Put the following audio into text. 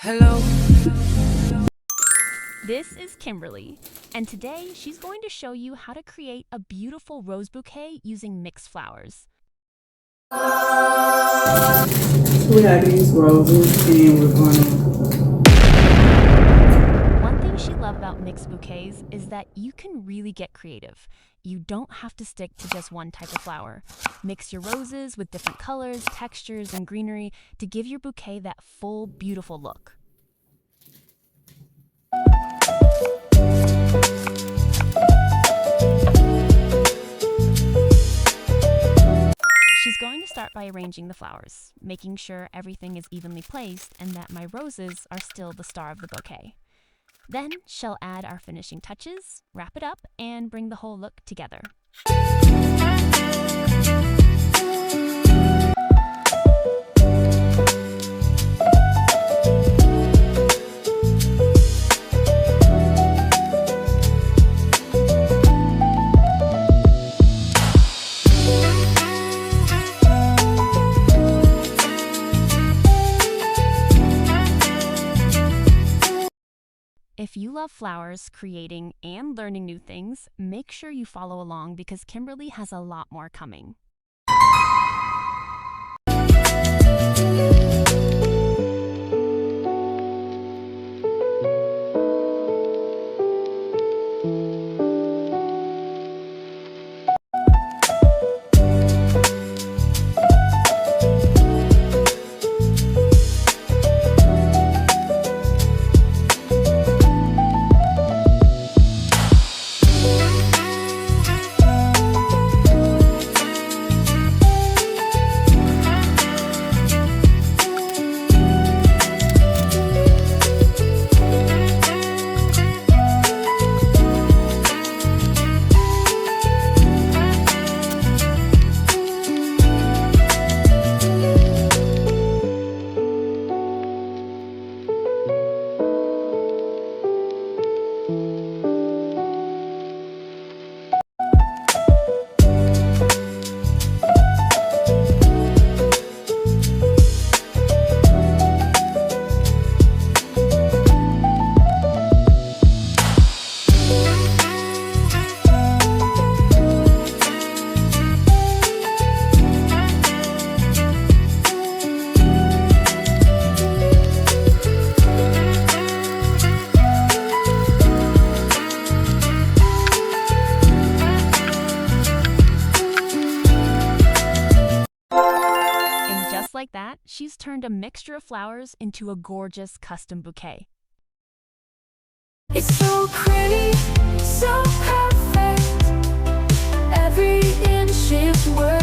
Hello. This is Kimberly, and today she's going to show you how to create a beautiful rose bouquet using mixed flowers. We have these roses and we're going One thing she loved about mixed bouquets is that you can really get creative. You don't have to stick to just one type of flower. Mix your roses with different colors, textures, and greenery to give your bouquet that full, beautiful look. She's going to start by arranging the flowers, making sure everything is evenly placed and that my roses are still the star of the bouquet. Then she'll add our finishing touches, wrap it up, and bring the whole look together. If you love flowers, creating, and learning new things, make sure you follow along because Kimberly has a lot more coming. Just like that, she's turned a mixture of flowers into a gorgeous custom bouquet. It's so pretty, so perfect. Every inch is worth